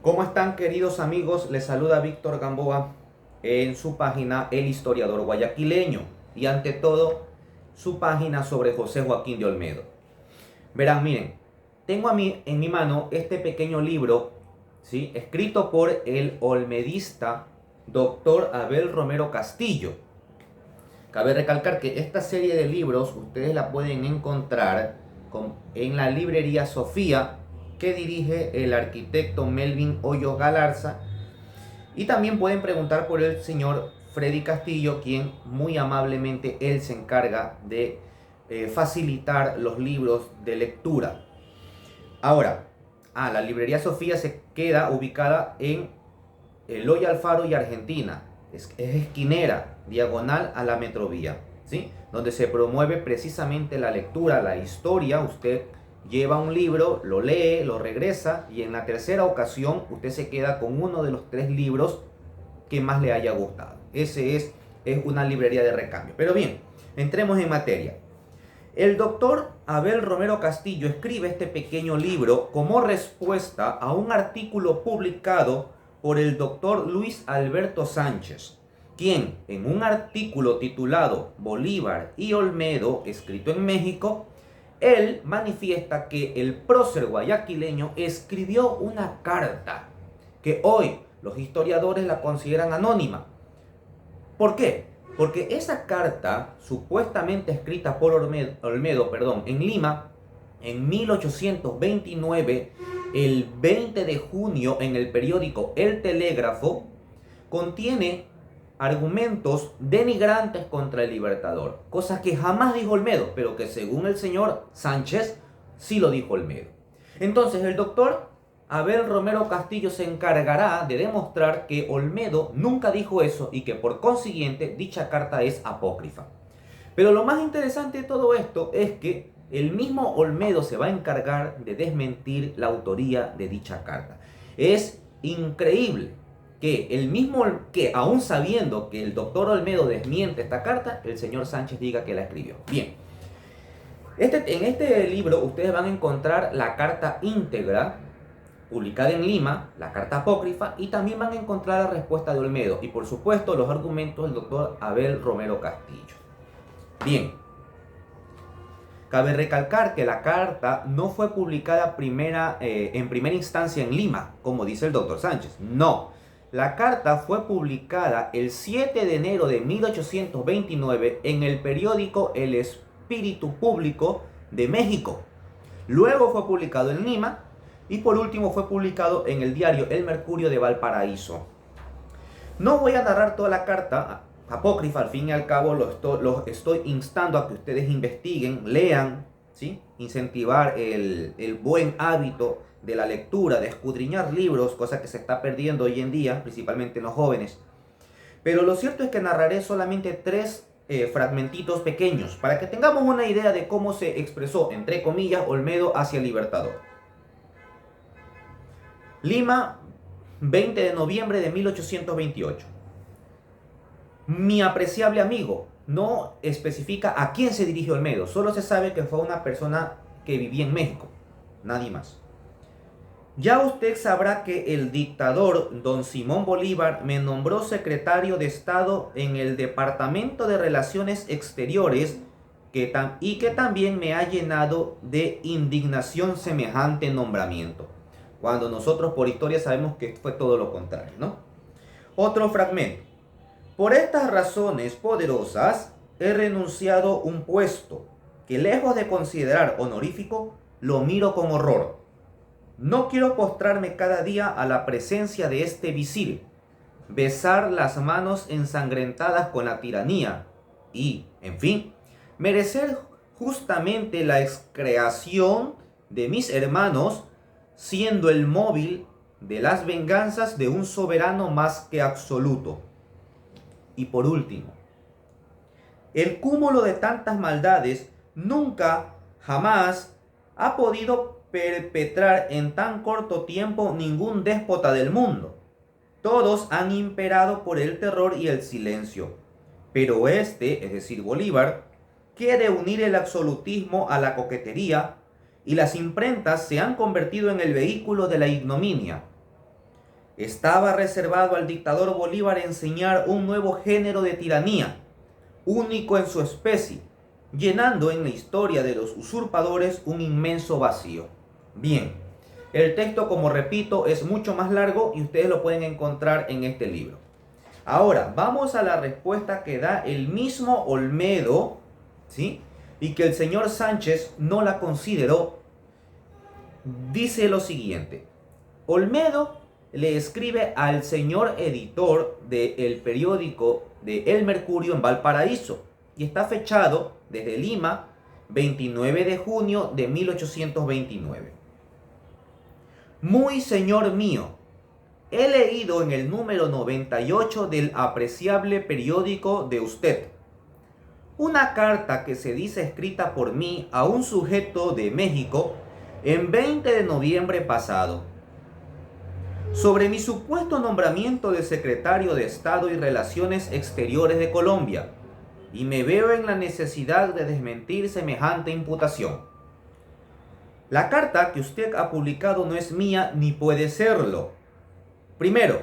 ¿Cómo están, queridos amigos? Les saluda Víctor Gamboa en su página El Historiador Guayaquileño y ante todo su página sobre José Joaquín de Olmedo. Verán, miren, tengo en mi mano este pequeño libro, ¿sí?, escrito por el olmedista doctor Abel Romero Castillo. Cabe recalcar que esta serie de libros ustedes la pueden encontrar en la librería Sofía, que dirige el arquitecto Melvin Hoyo Galarza, y también pueden preguntar por el señor Freddy Castillo, quien muy amablemente él se encarga de facilitar los libros de lectura. Ahora, la librería Sofía se queda ubicada en Eloy Alfaro y Argentina. Es esquinera, diagonal a la Metrovía, ¿sí?, donde se promueve precisamente la lectura, la historia. Usted lleva un libro, lo lee, lo regresa y en la tercera ocasión usted se queda con uno de los 3 libros que más le haya gustado. Es una librería de recambio. Pero bien, entremos en materia. El doctor Abel Romero Castillo escribe este pequeño libro como respuesta a un artículo publicado por el doctor Luis Alberto Sánchez, quien en un artículo titulado Bolívar y Olmedo, escrito en México, él manifiesta que el prócer guayaquileño escribió una carta que hoy los historiadores la consideran anónima. ¿Por qué? Porque esa carta, supuestamente escrita por Olmedo, en Lima, en 1829, el 20 de junio, en el periódico El Telégrafo, contiene argumentos denigrantes contra el Libertador, cosas que jamás dijo Olmedo, pero que según el señor Sánchez sí lo dijo Olmedo. Entonces el doctor Abel Romero Castillo se encargará de demostrar que Olmedo nunca dijo eso y que por consiguiente dicha carta es apócrifa. Pero lo más interesante de todo esto es que el mismo Olmedo se va a encargar de desmentir la autoría de dicha carta. Es increíble que aún sabiendo que el doctor Olmedo desmiente esta carta, el señor Sánchez diga que la escribió. Bien, en este libro ustedes van a encontrar la carta íntegra publicada en Lima, la carta apócrifa, y también van a encontrar la respuesta de Olmedo y por supuesto los argumentos del doctor Abel Romero Castillo. Bien, cabe recalcar que la carta no fue publicada en primera instancia en Lima, como dice el doctor Sánchez. No, la carta fue publicada el 7 de enero de 1829 en el periódico El Espíritu Público de México. Luego fue publicado en Lima y por último fue publicado en el diario El Mercurio de Valparaíso. No voy a narrar toda la carta apócrifa, al fin y al cabo los estoy instando a que ustedes investiguen, lean, ¿sí?, incentivar el buen hábito de la lectura, de escudriñar libros, cosa que se está perdiendo hoy en día, principalmente en los jóvenes. Pero lo cierto es que narraré solamente 3 fragmentitos pequeños para que tengamos una idea de cómo se expresó, entre comillas, Olmedo hacia el Libertador. Lima, 20 de noviembre de 1828. Mi apreciable amigo, no especifica a quién se dirigió Olmedo, solo se sabe que fue una persona que vivía en México, nadie más. Ya usted sabrá que el dictador don Simón Bolívar me nombró secretario de Estado en el Departamento de Relaciones Exteriores y que también me ha llenado de indignación semejante nombramiento, cuando nosotros por historia sabemos que fue todo lo contrario, ¿no? Otro fragmento. Por estas razones poderosas he renunciado un puesto que, lejos de considerar honorífico, lo miro con horror. No quiero postrarme cada día a la presencia de este visir, besar las manos ensangrentadas con la tiranía y, en fin, merecer justamente la excreación de mis hermanos, siendo el móvil de las venganzas de un soberano más que absoluto. Y por último, el cúmulo de tantas maldades nunca, jamás ha podido perpetrar en tan corto tiempo ningún déspota del mundo. Todos han imperado por el terror y el silencio. Pero es decir, Bolívar, quiere unir el absolutismo a la coquetería y las imprentas se han convertido en el vehículo de la ignominia. Estaba reservado al dictador Bolívar enseñar un nuevo género de tiranía, único en su especie, llenando en la historia de los usurpadores un inmenso vacío. Bien, el texto, como repito, es mucho más largo y ustedes lo pueden encontrar en este libro. Ahora, vamos a la respuesta que da el mismo Olmedo, ¿sí? Y que el señor Sánchez no la consideró. Dice lo siguiente: Olmedo le escribe al señor editor del periódico de El Mercurio en Valparaíso y está fechado desde Lima, 29 de junio de 1829. Muy señor mío, he leído en el número 98 del apreciable periódico de usted una carta que se dice escrita por mí a un sujeto de México en 20 de noviembre pasado, sobre mi supuesto nombramiento de secretario de Estado y Relaciones Exteriores de Colombia, y me veo en la necesidad de desmentir semejante imputación. La carta que usted ha publicado no es mía ni puede serlo. Primero,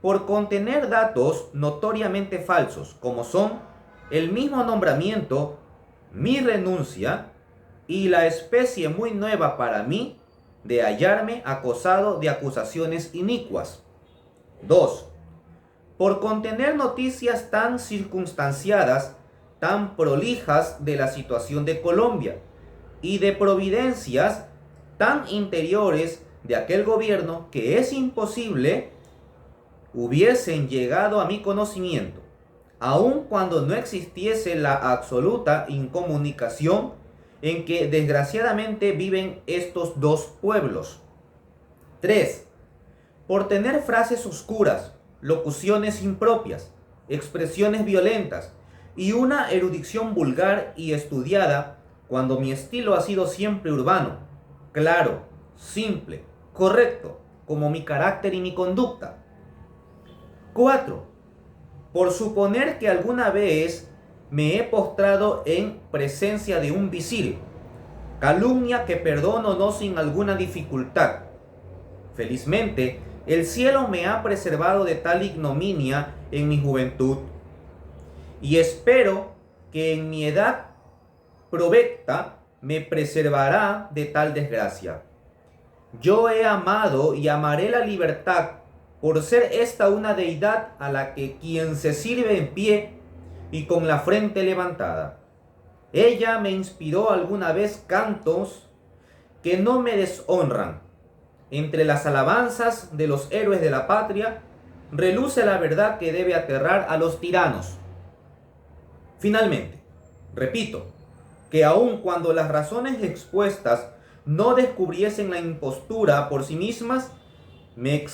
por contener datos notoriamente falsos, como son el mismo nombramiento, mi renuncia y la especie muy nueva para mí de hallarme acosado de acusaciones inicuas. 2. Por contener noticias tan circunstanciadas, tan prolijas de la situación de Colombia y de providencias tan interiores de aquel gobierno que es imposible hubiesen llegado a mi conocimiento, aun cuando no existiese la absoluta incomunicación en que desgraciadamente viven estos dos pueblos. 3. Por tener frases oscuras, locuciones impropias, expresiones violentas y una erudición vulgar y estudiada, cuando mi estilo ha sido siempre urbano, claro, simple, correcto, como mi carácter y mi conducta. 4. Por suponer que alguna vez me he postrado en presencia de un visir, calumnia que perdono no sin alguna dificultad. Felizmente, el cielo me ha preservado de tal ignominia en mi juventud, y espero que en mi edad provecta me preservará de tal desgracia. Yo he amado y amaré la libertad, por ser esta una deidad a la que quien se sirve en pie y con la frente levantada. Ella me inspiró alguna vez cantos que no me deshonran. Entre las alabanzas de los héroes de la patria, reluce la verdad que debe aterrar a los tiranos. Finalmente, repito, que aun cuando las razones expuestas no descubriesen la impostura por sí mismas, me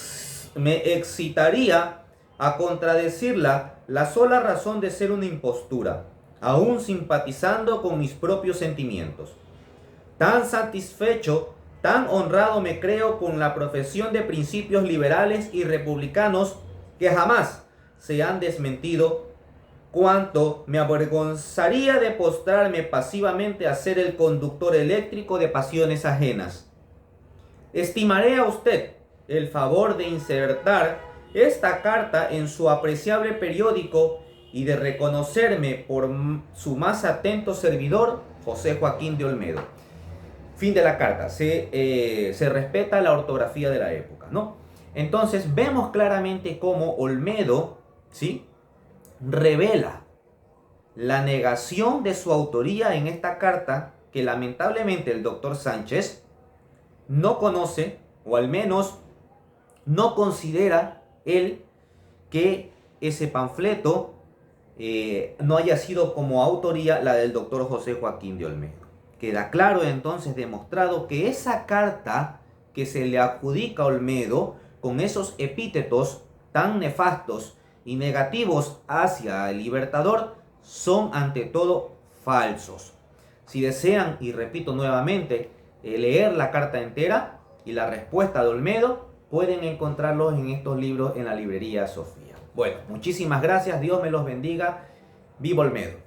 excitaría a contradecirla la sola razón de ser una impostura, aún simpatizando con mis propios sentimientos. Tan satisfecho, tan honrado me creo con la profesión de principios liberales y republicanos que jamás se han desmentido, cuanto me avergonzaría de postrarme pasivamente a ser el conductor eléctrico de pasiones ajenas. Estimaré a usted el favor de insertar esta carta en su apreciable periódico y de reconocerme por su más atento servidor, José Joaquín de Olmedo. Fin de la carta. Se respeta la ortografía de la época, ¿no? Entonces vemos claramente cómo Olmedo, ¿sí?, revela la negación de su autoría en esta carta, que lamentablemente el doctor Sánchez no conoce, o al menos no considera él que ese panfleto no haya sido como autoría la del doctor José Joaquín de Olmedo. Queda claro entonces demostrado que esa carta que se le adjudica a Olmedo, con esos epítetos tan nefastos y negativos hacia el Libertador, son ante todo falsos. Si desean, y repito nuevamente, leer la carta entera y la respuesta de Olmedo, pueden encontrarlos en estos libros en la librería Sofía. Bueno, muchísimas gracias, Dios me los bendiga. Viva Olmedo.